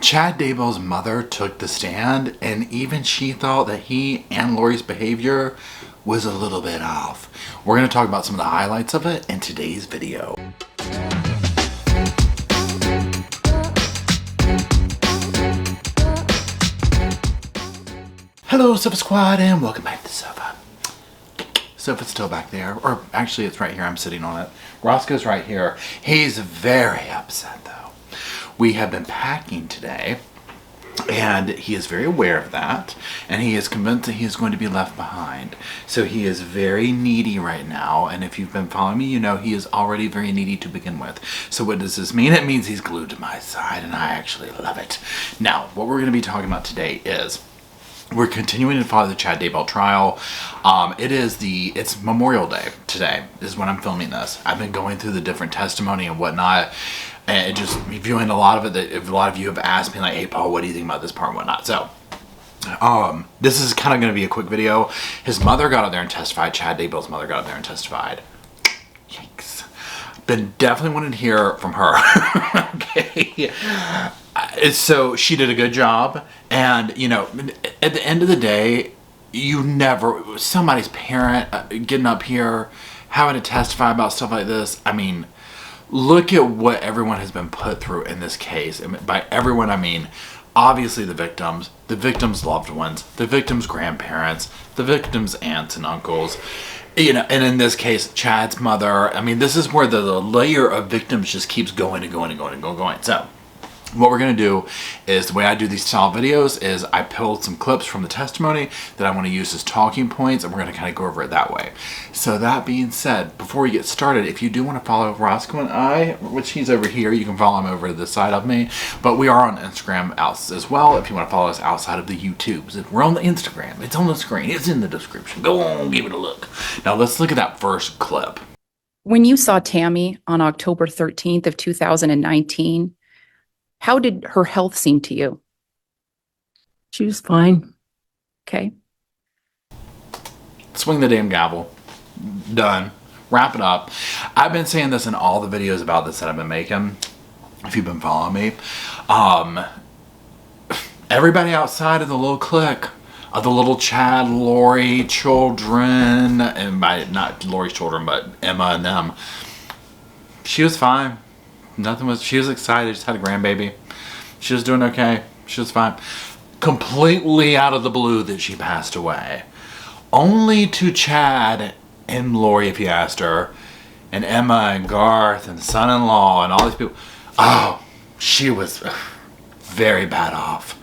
Chad Daybell's mother took the stand, and even she thought that he and Lori's behavior was a little bit off. We're going to talk about some of the highlights of it in today's video. Hello, Sofa Squad, and welcome back to Sofa. Sofa's still back there, or actually it's right here, I'm sitting on it. Roscoe's right here. He's very upset though. We have been packing today, and he is very aware of that, and he is convinced that he is going to be left behind. So he is very needy right now, and if you've been following me, you know he is already very needy to begin with. So what does this mean? It means he's glued to my side, and I actually love it. Now, what we're going to be talking about today is we're continuing to follow the Chad Daybell trial. It's Memorial Day today is when I'm filming this. I've been going through the different testimony and whatnot, and just reviewing a lot of it. That a lot of you have asked me, like, hey Paul, what do you think about this part and whatnot? So this is kind of going to be a quick video. His mother got up there and testified. Chad Daybell's mother got up there and testified. Yikes. Been definitely wanted to hear from her. Okay. So she did a good job, and you know, at the end of the day, somebody's parent getting up here having to testify about stuff like this. I mean, look at what everyone has been put through in this case. And by everyone, I mean obviously the victims' loved ones, the victims' grandparents, the victims' aunts and uncles. You know, and in this case, Chad's mother. I mean, this is where the layer of victims just keeps going and going and going and going. So what we're going to do is, the way I do these style videos is I pulled some clips from the testimony that I want to use as talking points, and we're going to kind of go over it that way. So that being said, before we get started, if you do want to follow Roscoe and I, which he's over here, you can follow him over to the side of me, but we are on Instagram as well if you want to follow us outside of the YouTubes. We're on the Instagram. It's on the screen. It's in the description. Go on, give it a look. Now let's look at that first clip. When you saw Tammy on October 13th of 2019, how did her health seem to you? She was fine. Okay. Swing the damn gavel. Done. Wrap it up. I've been saying this in all the videos about this that I've been making, if you've been following me. Everybody outside of the little clique of the little Chad, Lori children, and by not Lori's children, but Emma and them, she was fine. She was excited, just had a grandbaby. She was doing okay. She was fine. Completely out of the blue that she passed away. Only to Chad and Lori, if you asked her, and Emma and Garth and son-in-law and all these people. Oh, she was very bad off.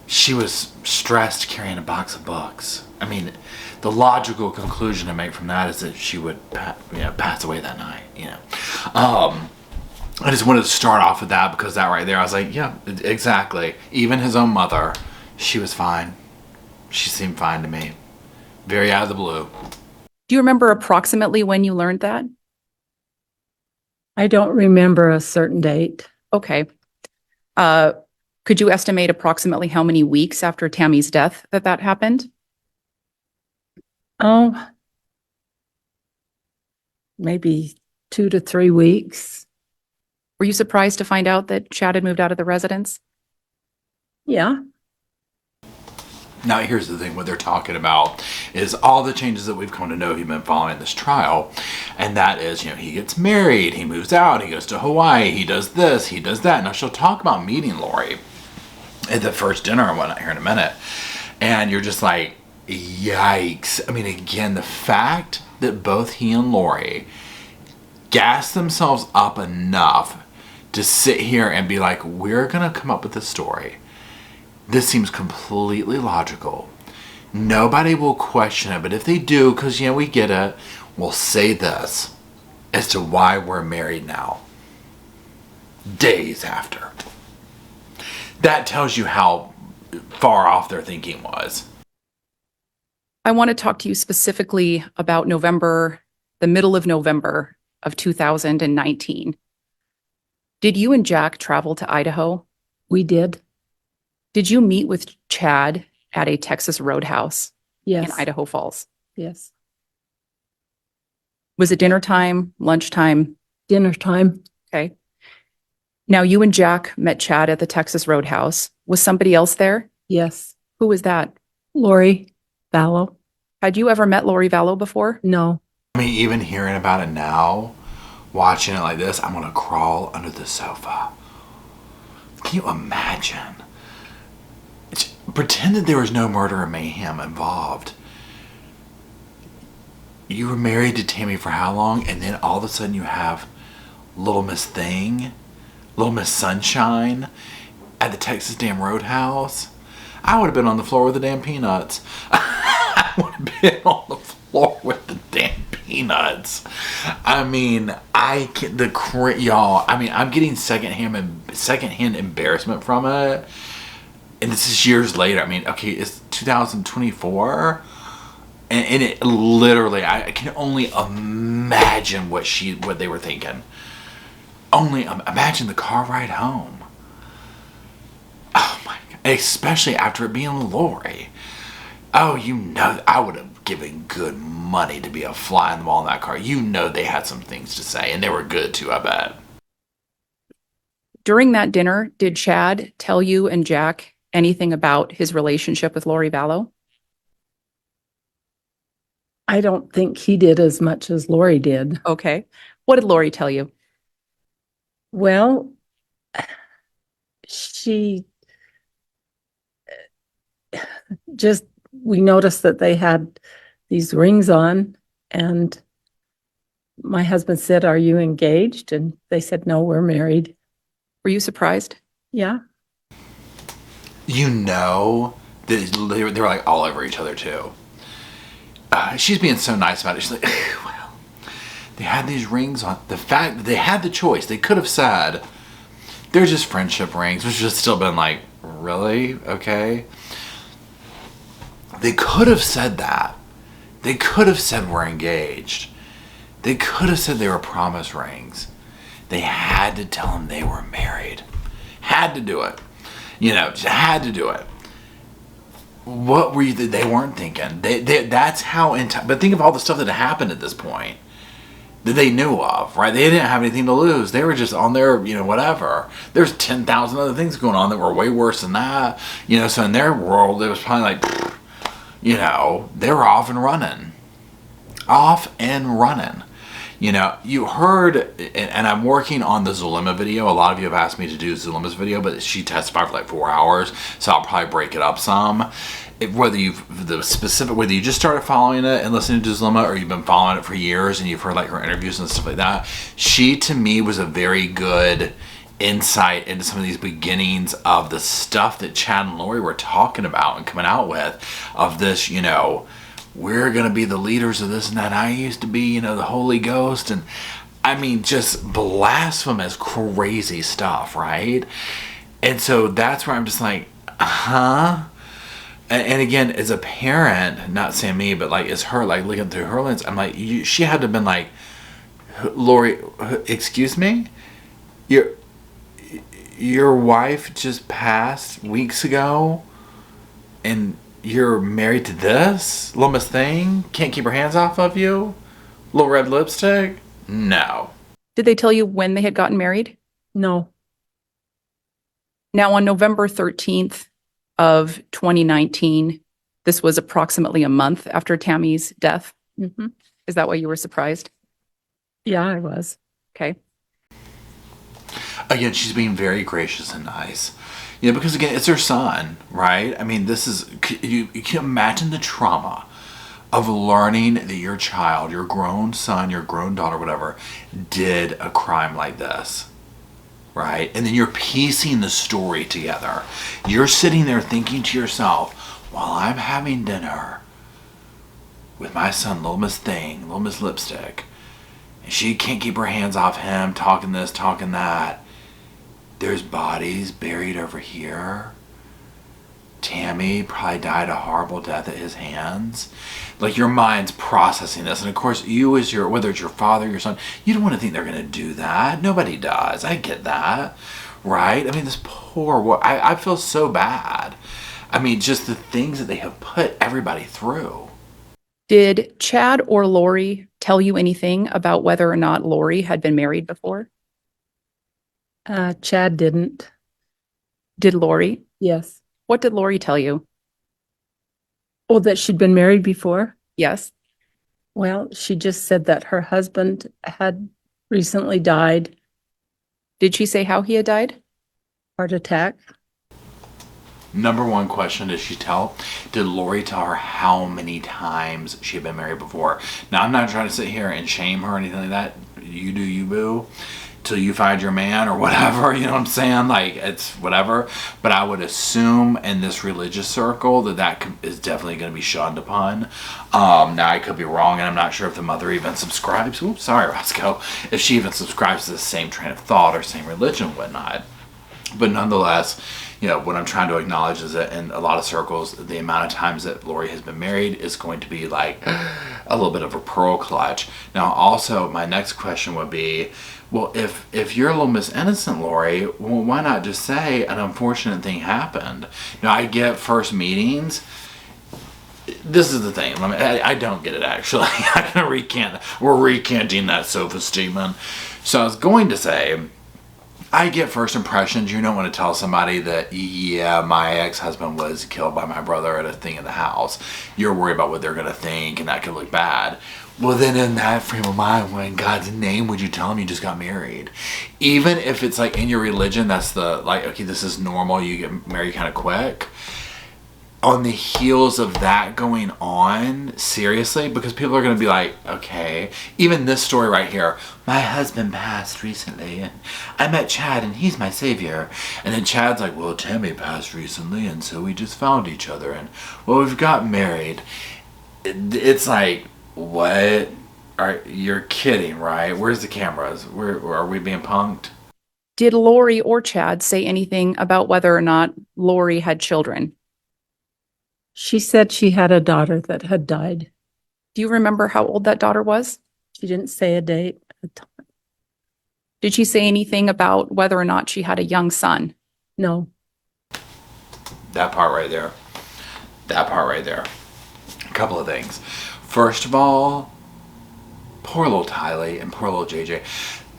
She was stressed carrying a box of books. I mean, the logical conclusion to make from that is that she would pass away that night, you know. I just wanted to start off with that because that right there, I was like, yeah, exactly. Even his own mother, she was fine. She seemed fine to me. Very out of the blue. Do you remember approximately when you learned that? I don't remember a certain date. Okay. Could you estimate approximately how many weeks after Tammy's death that happened? Oh, maybe 2 to 3 weeks. Were you surprised to find out that Chad had moved out of the residence? Yeah. Now, here's the thing. What they're talking about is all the changes that we've come to know if you've been following this trial. And that is, you know, he gets married, he moves out, he goes to Hawaii, he does this, he does that. Now, she'll talk about meeting Lori at the first dinner and whatnot here in a minute. And you're just like, yikes. I mean, again, the fact that both he and Lori gas themselves up enough to sit here and be like, we're going to come up with a story. This seems completely logical. Nobody will question it, but if they do, because, you know, we get it, we'll say this as to why we're married now. Days after. That tells you how far off their thinking was. I want to talk to you specifically about the middle of November of 2019. Did you and Jack travel to Idaho? We did. Did you meet with Chad at a Texas Roadhouse Yes. in Idaho Falls? Yes. Was it dinner time, lunchtime? Dinner time. Okay. Now, you and Jack met Chad at the Texas Roadhouse. Was somebody else there? Yes. Who was that? Lori Vallow? Had you ever met Lori Vallow before? No. I mean, even hearing about it now, watching it like this, I'm going to crawl under the sofa. Can you imagine? Pretend that there was no murder or mayhem involved. You were married to Tammy for how long? And then all of a sudden you have Little Miss Thing, Little Miss Sunshine at the Texas damn Roadhouse. I would have been on the floor with the damn peanuts. I would have been on the floor with the damn peanuts. I mean, y'all. I mean, I'm getting secondhand embarrassment from it, and this is years later. I mean, okay, it's 2024, and it literally, I can only imagine what they were thinking. Only imagine the car ride home. Oh my God! Especially after it being Lori. Oh, I would have given good money to be a fly on the wall in that car. They had some things to say, and they were good too, I bet. During that dinner, did Chad tell you and Jack anything about his relationship with Lori Vallow? I don't think he did as much as Lori did. Okay. What did Lori tell you? Well, she we noticed that they had these rings on, and my husband said, "Are you engaged?" And they said, "No, we're married." Were you surprised? Yeah. That they were like all over each other too. She's being so nice about it. She's like, well, they had these rings on. The fact that they had the choice, they could have said, they're just friendship rings, which would have still been like, really? Okay. They could have said that. They could have said we're engaged. They could have said they were promise rings. They had to tell them they were married. Had to do it. Just had to do it. What were you? They weren't thinking. That's how. But think of all the stuff that had happened at this point that they knew of, right? They didn't have anything to lose. They were just on their, whatever. There's 10,000 other things going on that were way worse than that. So in their world, it was probably like, they were off and running. Off and running. You heard, and I'm working on the Zulema video. A lot of you have asked me to do Zulema's video, but she testified for like 4 hours, so I'll probably break it up some. Whether you just started following it and listening to Zulema, or you've been following it for years and you've heard like her interviews and stuff like that, she to me was a very good insight into some of these beginnings of the stuff that Chad and Lori were talking about and coming out with, of this, we're going to be the leaders of this and that. I used to be, the Holy Ghost. And I mean, just blasphemous, crazy stuff, right? And so that's where I'm just like, huh? And again, as a parent, not saying me, but like as her, like looking through her lens, I'm like, she had to have been like, Lori, excuse me? Your wife just passed weeks ago, and you're married to this? Little Miss Thing? Can't keep her hands off of you? Little red lipstick? No. Did they tell you when they had gotten married? No. Now, on November 13th of 2019, this was approximately a month after Tammy's death. Mm-hmm. Is that why you were surprised? Yeah, I was. Okay. Again, she's being very gracious and nice. Because again, it's her son, right? I mean, you can imagine the trauma of learning that your child, your grown son, your grown daughter, whatever, did a crime like this, right? And then you're piecing the story together. You're sitting there thinking to yourself, while I'm having dinner with my son, Little Miss Thing, Little Miss Lipstick, and she can't keep her hands off him, talking this, talking that. There's bodies buried over here. Tammy probably died a horrible death at his hands. Like, your mind's processing this. And of course, you as whether it's your father or your son, you don't want to think they're going to do that. Nobody does. I get that. Right? I mean, this poor, I feel so bad. I mean, just the things that they have put everybody through. Did Chad or Lori tell you anything about whether or not Lori had been married before? Chad didn't. Did Lori? Yes. What did Lori tell you? Oh, that she'd been married before? Yes. Well, she just said that her husband had recently died, Did she say how he had died? heart attack. Number one question, did Lori tell her how many times she had been married before? Now, I'm not trying to sit here and shame her or anything like that. You do you, boo, till you find your man or whatever, you know what I'm saying? Like, it's whatever. But I would assume in this religious circle that is definitely going to be shunned upon. Now, I could be wrong, and I'm not sure if the mother even subscribes. Oops, sorry, Roscoe. If she even subscribes to the same train of thought or same religion and whatnot. But nonetheless, what I'm trying to acknowledge is that in a lot of circles, the amount of times that Lori has been married is going to be like a little bit of a pearl clutch. Now, also, my next question would be, well, if you're a little Miss Innocent, Lori, well, why not just say an unfortunate thing happened? Now, I get first meetings. This is the thing. I don't get it, actually. I'm going to recant. We're recanting that sofa statement. So I was going to say, I get first impressions. You don't want to tell somebody that, yeah, my ex-husband was killed by my brother at a thing in the house. You're worried about what they're going to think, and that could look bad. Well, then in that frame of mind, what in God's name would you tell them you just got married? Even if it's like in your religion, that's okay, this is normal, you get married kind of quick. On the heels of that going on, seriously, because people are going to be like, okay, even this story right here, my husband passed recently, and I met Chad, and he's my savior. And then Chad's like, well, Tammy passed recently, and so we just found each other, and, well, we've got married. It's like, what? You're kidding, right? Where's the cameras? Are we being punked? Did Lori or Chad say anything about whether or not Lori had children? She said she had a daughter that had died. Do you remember how old that daughter was? She didn't say a date. Did she say anything about whether or not she had a young son? No. That part right there. A couple of things. First of all, poor little Tylee and poor little JJ.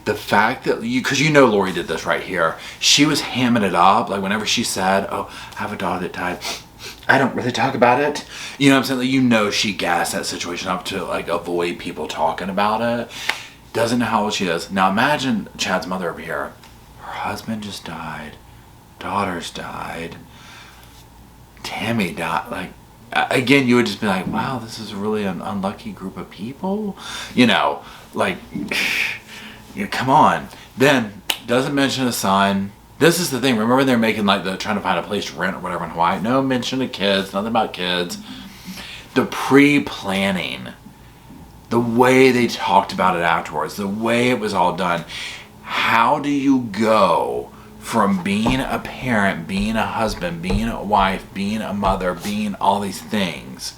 The fact that because Lori did this right here, she was hamming it up. Like whenever she said, oh, I have a daughter that died, I don't really talk about it. You know what I'm saying? Like, she gassed that situation up to like avoid people talking about it. Doesn't know how old she is. Now imagine Chad's mother over here. Her husband just died. Daughters died. Tammy died. Like, again, you would just be like, wow, this is really an unlucky group of people. Like, come on. Then, doesn't mention a son. This is the thing. Remember they're making trying to find a place to rent or whatever in Hawaii? No mention of kids. Nothing about kids. The pre-planning. The way they talked about it afterwards. The way it was all done. How do you go from being a parent, being a husband, being a wife, being a mother, being all these things,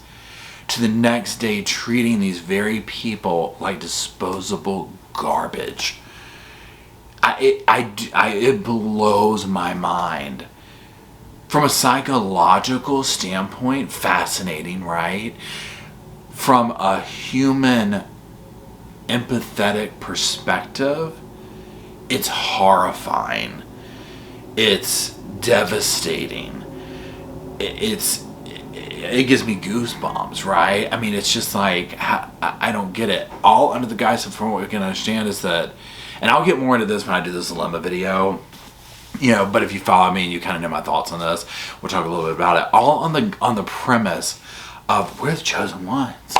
to the next day treating these very people like disposable garbage? It blows my mind. From a psychological standpoint, fascinating, right? From a human empathetic perspective, it's horrifying. It's devastating. It gives me goosebumps, right? I mean, it's just like, I don't get it. All under the guise of, from what we can understand, is that, and I'll get more into this when I do this dilemma video, but if you follow me and you kind of know my thoughts on this, we'll talk a little bit about it. All on the premise of we're the chosen ones.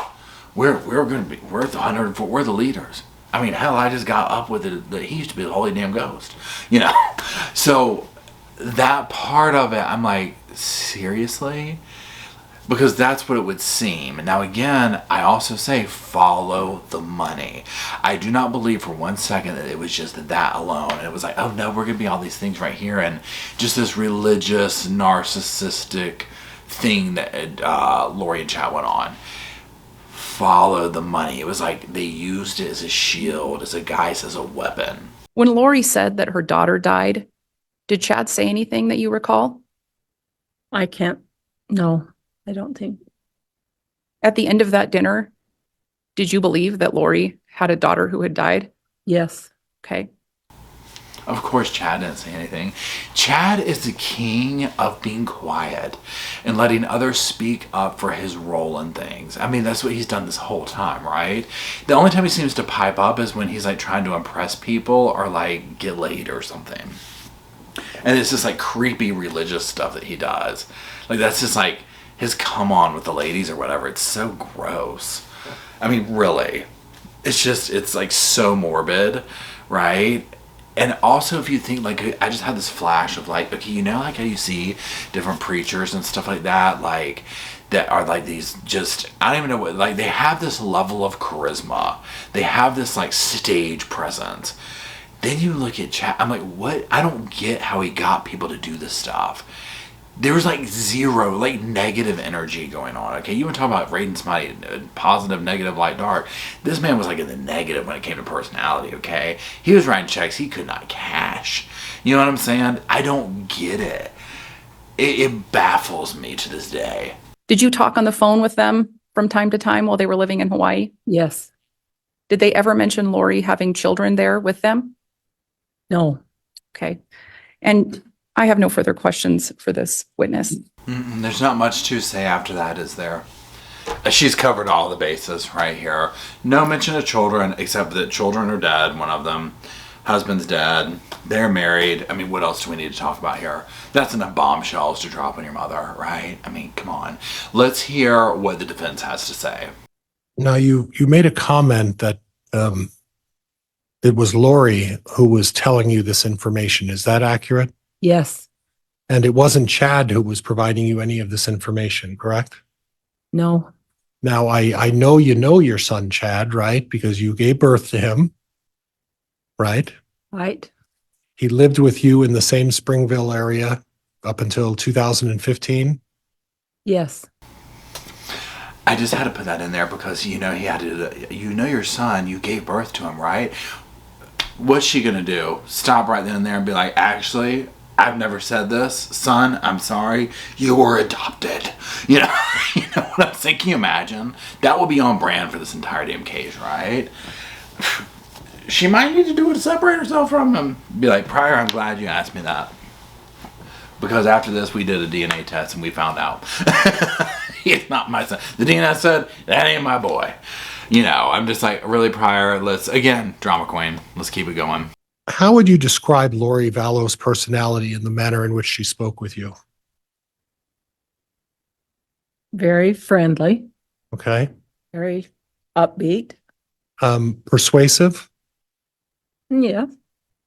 We're going to be, we're the 104, we're the leaders. I mean, hell, I just got up with it that he used to be the holy damn ghost, So that part of it, I'm like, seriously? Because that's what it would seem. Now again, I also say follow the money. I do not believe for one second that it was just that alone. It was like, oh no, we're going to be all these things right here, and just this religious, narcissistic thing that Lori and Chad went on. Follow the money. It was like they used it as a shield, as a guise, as a weapon. When Lori said that her daughter died, did Chad say anything that you recall? No, I don't think. At the end of that dinner, did you believe that Lori had a daughter who had died? Yes. Okay. Of course, Chad didn't say anything. Chad is the king of being quiet and letting others speak up for his role in things. I mean, that's what he's done this whole time, right? The only time he seems to pipe up is when he's like trying to impress people or like get laid or something. And it's just like creepy religious stuff that he does. Like, that's just like his come on with the ladies or whatever. It's so gross. I mean, really. It's like so morbid, right? And also, if you think, like, I just had this flash of, like, okay, you know, like how you see different preachers and stuff like that, like, that are, like, these just, I don't even know what, like, they have this level of charisma. They have this, like, stage presence. Then you look at Chad, I'm like, what? I don't get how he got people to do this stuff. There was like zero, like negative energy going on. Okay, you want to talk about rating somebody positive, negative, light, dark. This man was like in the negative when it came to personality. Okay, he was writing checks he could not cash. You know what I'm saying? I don't get it. It baffles me to this day. Did you talk on the phone with them from time to time while they were living in Hawaii? Yes. Did they ever mention Lori having children there with them? No. Okay. And I have no further questions for this witness. There's not much to say after that, is there? She's covered all the bases right here. No mention of children, except that children are dead, one of them. Husband's dead. They're married. I mean, what else do we need to talk about here? That's enough bombshells to drop on your mother, right? I mean, come on. Let's hear what the defense has to say. Now, you made a comment that it was Lori who was telling you this information. Is that accurate? Yes. And it wasn't Chad who was providing you any of this information, correct? No. Now, I know you know your son, Chad, right? Because you gave birth to him, right? Right. He lived with you in the same Springville area up until 2015? Yes. I just had to put that in there because, you know, he had to, you know, your son, you gave birth to him, right? What's she going to do? Stop right then and there and be like, actually, I've never said this. Son, I'm sorry. You were adopted. You know, you know what I'm saying? Can you imagine? That will be on brand for this entire damn case, right? She might need to do it to separate herself from him. Be like, Pryor, I'm glad you asked me that. Because after this, we did a DNA test and we found out. He's not my son. The DNA said, that ain't my boy. You know, I'm just like, really, Pryor, let's, again, drama queen. Let's keep it going. How would you describe Lori Vallow's personality and the manner in which she spoke with you? Very friendly, Okay. very upbeat. Persuasive? Yeah.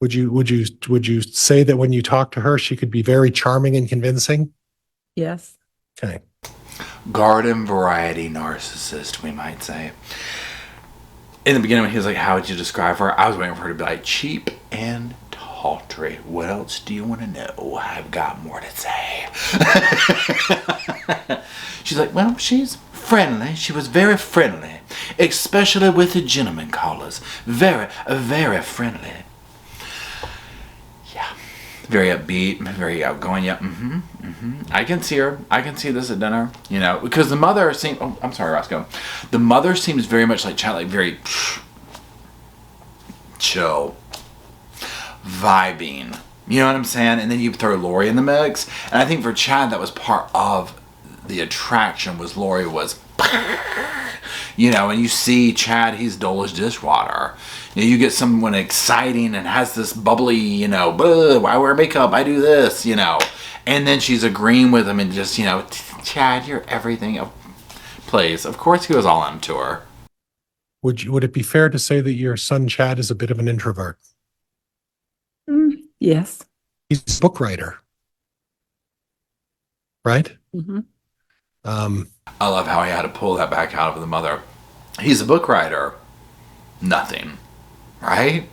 Would you say that when you talk to her, she could be very charming and convincing? Yes. Okay. Garden variety narcissist, we might say. In the beginning, when he was like, how would you describe her? I was waiting for her to be like, cheap and tawdry. What else do you want to know? I've got more to say. She's like, well, she's friendly. She was very friendly, especially with the gentleman callers. Very, very friendly. Yeah. Very upbeat, very outgoing. Yeah, I can see her. I can see this at dinner, you know, because the mother seems, oh, I'm sorry, Roscoe. The mother seems very much like Chad, like very chill, vibing. You know what I'm saying? And then you throw Lori in the mix. And I think for Chad, that was part of the attraction was Lori was, you know, and you see Chad, he's dull as dishwater. You know, you get someone exciting and has this bubbly, you know, I wear makeup, I do this, you know. And then she's agreeing with him and just, you know, Chad, you're everything. Please, of course he was all into her. Would it be fair to say that your son Chad is a bit of an introvert? Yes. He's a book writer, right? Mm-hmm. I love how he had to pull that back out of the mother. He's a book writer. Nothing. Right?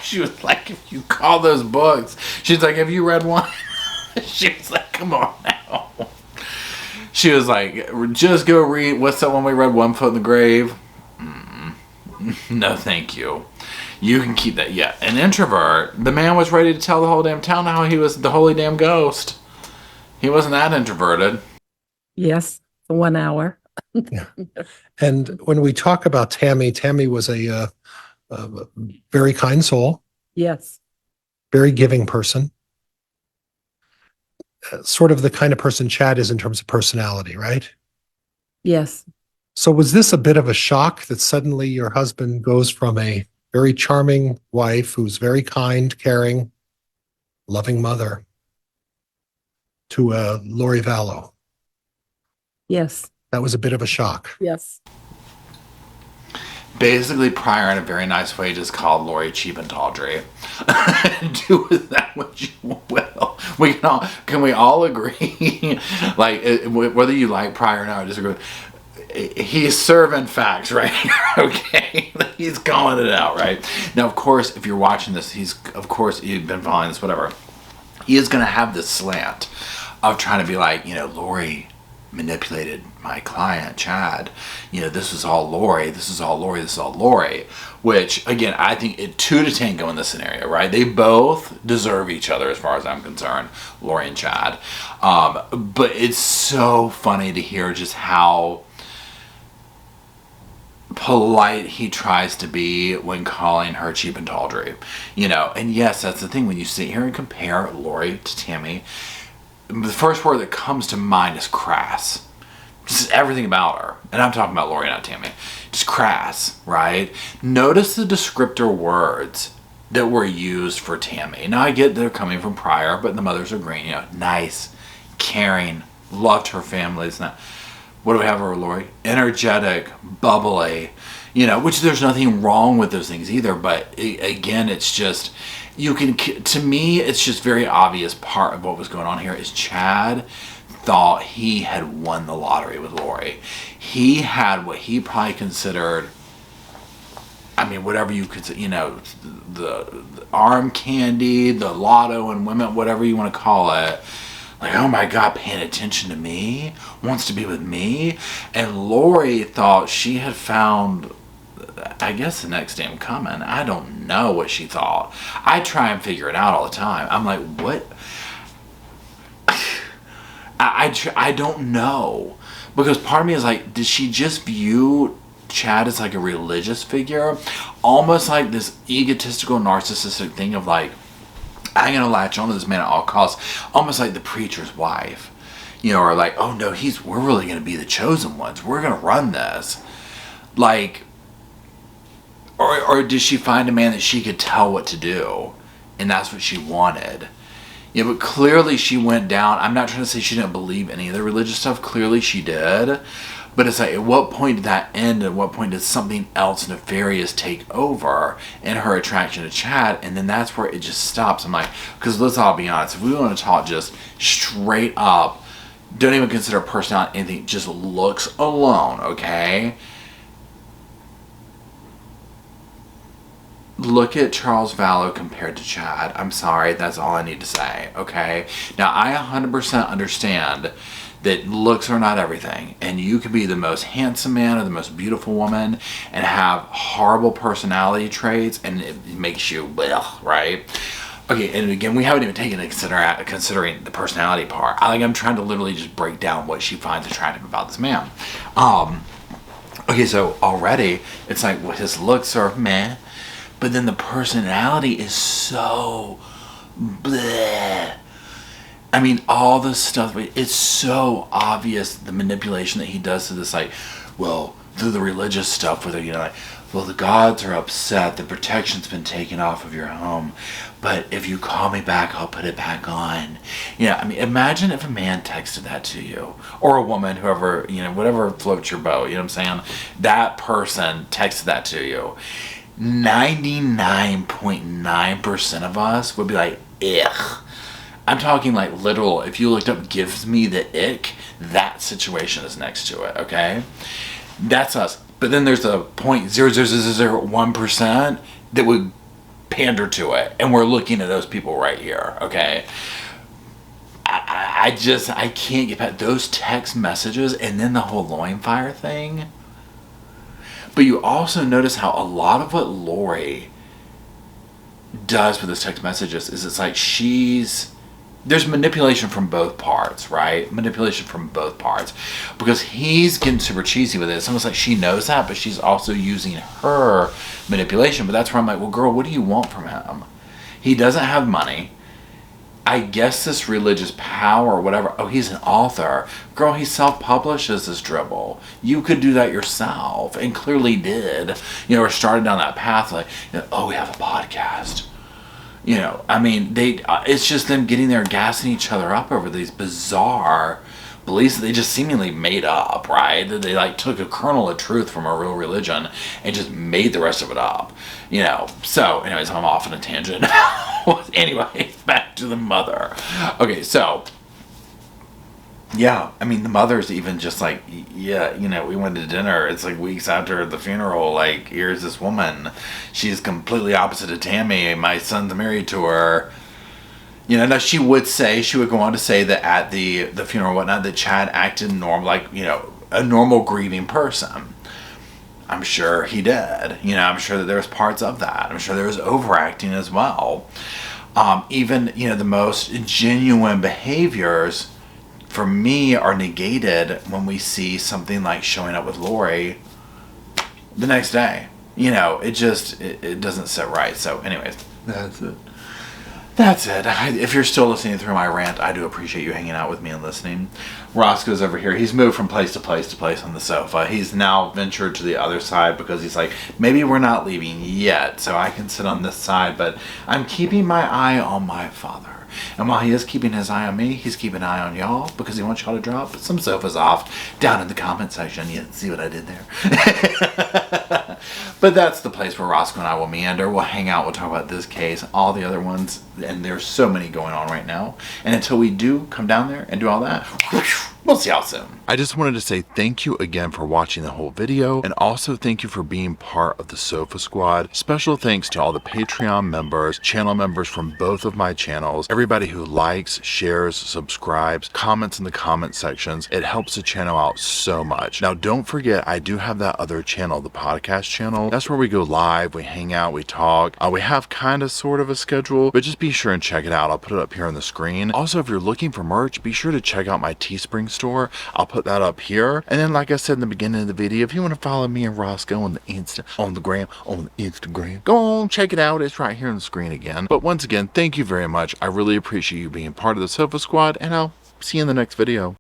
She was like, if you call those books. She's like, have you read one? She was like, come on now. She was like, just go read, what's that one we read, One Foot in the Grave? No, thank you. You can keep that. Yeah, an introvert. The man was ready to tell the whole damn town how he was the holy damn ghost. He wasn't that introverted. Yes. For 1 hour. Yeah. And when we talk about Tammy, Tammy was a Very kind soul, Yes, very giving person. Sort of the kind of person Chad is in terms of personality, right? yes. So was this a bit of a shock that suddenly your husband goes from a very charming wife who's very kind, caring, loving mother to Lori Vallow? Yes, That was a bit of a shock. yes. Basically, Pryor, in a very nice way, just called Lori cheap and tawdry. Do with that what you will. Can we all agree? Like, whether you like Pryor or not, I disagree. He's serving facts right here, okay? He's calling it out, right? Now, of course, if you're watching this, you've been following this, whatever. He is going to have this slant of trying to be like, Lori manipulated my client, Chad. This was all Lori. This is all Lori. This is all Lori. Which, again, I think it 2 to tango in this scenario, right? They both deserve each other as far as I'm concerned, Lori and Chad. But it's so funny to hear just how polite he tries to be when calling her cheap and tawdry. And yes, that's the thing. When you sit here and compare Lori to Tammy, the first word that comes to mind is crass. Just everything about her. And I'm talking about Lori, not Tammy. Just crass, right? Notice the descriptor words that were used for Tammy. Now, I get they're coming from Pryor, but the mothers are great. Nice, caring, loved her family. It's not... What do we have for Lori? Energetic, bubbly, which there's nothing wrong with those things either. But again, it's just... to me, it's just very obvious part of what was going on here is Chad thought he had won the lottery with Lori. He had what he probably considered, whatever you could, the arm candy, the lotto and women, whatever you want to call it. Like, oh my God, paying attention to me, wants to be with me. And Lori thought she had found, I guess, the next damn coming. I don't know what she thought. I try and figure it out all the time. I'm like, what? I don't know. Because part of me is like, did she just view Chad as like a religious figure? Almost like this egotistical, narcissistic thing of like, I'm going to latch on to this man at all costs. Almost like the preacher's wife. Or like, oh no, we're really going to be the chosen ones. We're going to run this. Like, or did she find a man that she could tell what to do? And that's what she wanted. But clearly she went down. I'm not trying to say she didn't believe any of the religious stuff. Clearly she did. But it's like, at what point did that end? At what point did something else nefarious take over in her attraction to Chad? And then that's where it just stops. I'm like, because let's all be honest. If we want to talk just straight up, don't even consider personality anything, just looks alone, okay? Look at Charles Vallow compared to Chad. I'm sorry, that's all I need to say, okay? Now, I 100% understand that looks are not everything, and you could be the most handsome man or the most beautiful woman and have horrible personality traits, and it makes you, blech, right? Okay, and again, we haven't even taken into considering the personality part. I'm trying to literally just break down what she finds attractive about this man. Okay, so already, it's like, well, his looks are meh, but then the personality is so bleh. All this stuff, it's so obvious, the manipulation that he does to this, like, well, through the religious stuff, whether, well, the gods are upset, the protection's been taken off of your home, but if you call me back, I'll put it back on. Imagine if a man texted that to you, or a woman, whoever, whatever floats your boat, you know what I'm saying? That person texted that to you. 99.9% of us would be like, ugh. I'm talking like literal, if you looked up gives me the ick, that situation is next to it, okay? That's us. But then there's the 0.00001% that would pander to it. And we're looking at those people right here, okay? I can't get past those text messages and then the whole loin fire thing. But you also notice how a lot of what Lori does with those text messages is it's like she's there's manipulation from both parts, right? Manipulation from both parts. Because he's getting super cheesy with it. It's almost like she knows that, but she's also using her manipulation. But that's where I'm like, well, girl, what do you want from him? He doesn't have money. I guess this religious power or whatever. Oh, he's an author. Girl, he self-publishes this dribble. You could do that yourself, and clearly did. You know, or started down that path like, you know, oh, we have a podcast. You know, I mean, it's just them getting there and gassing each other up over these bizarre beliefs that they just seemingly made up, right? That they like took a kernel of truth from a real religion and just made the rest of it up, you know. So anyways, I'm off on a tangent. Anyway, back to the mother. Okay, so yeah, I mean, the mother's even just like, yeah, you know, we went to dinner. It's like weeks after the funeral. Like, here's this woman. She's completely opposite of Tammy. My son's married to her. You know, now she would go on to say that at the funeral and whatnot, that Chad acted normal, like, you know, a normal grieving person. I'm sure he did. You know, I'm sure that there's parts of that. I'm sure there was overacting as well. Even, you know, the most genuine behaviors for me are negated when we see something like showing up with Lori the next day. You know, it just, it doesn't sit right. So anyways, that's it. That's it. If you're still listening through my rant, I do appreciate you hanging out with me and listening. Roscoe's over here. He's moved from place to place to place on the sofa. He's now ventured to the other side because he's like, maybe we're not leaving yet, so I can sit on this side, but I'm keeping my eye on my father. And while he is keeping his eye on me, he's keeping an eye on y'all because he wants y'all to drop some sofas off down in the comment section. You see what I did there? But that's the place where Roscoe and I will meander. We'll hang out. We'll talk about this case, all the other ones, and there's so many going on right now. And until we do come down there and do all that, we'll see y'all soon. I just wanted to say thank you again for watching the whole video, and also thank you for being part of the Sofa Squad. Special thanks to all the Patreon members, channel members from both of my channels, everybody who likes, shares, subscribes, comments in the comment sections. It helps the channel out so much. Now, don't forget, I do have that other channel, the podcast channel. That's where we go live, we hang out, we talk. We have kind of sort of a schedule, but just be sure and check it out. I'll put it up here on the screen. Also, if you're looking for merch, be sure to check out my Teespring store. I'll put that up here. And then, like I said in the beginning of the video, if you want to follow me and Roscoe on the Instagram, go on, check it out. It's right here on the screen again. But once again, thank you very much. I really appreciate you being part of the Sofa Squad, and I'll see you in the next video.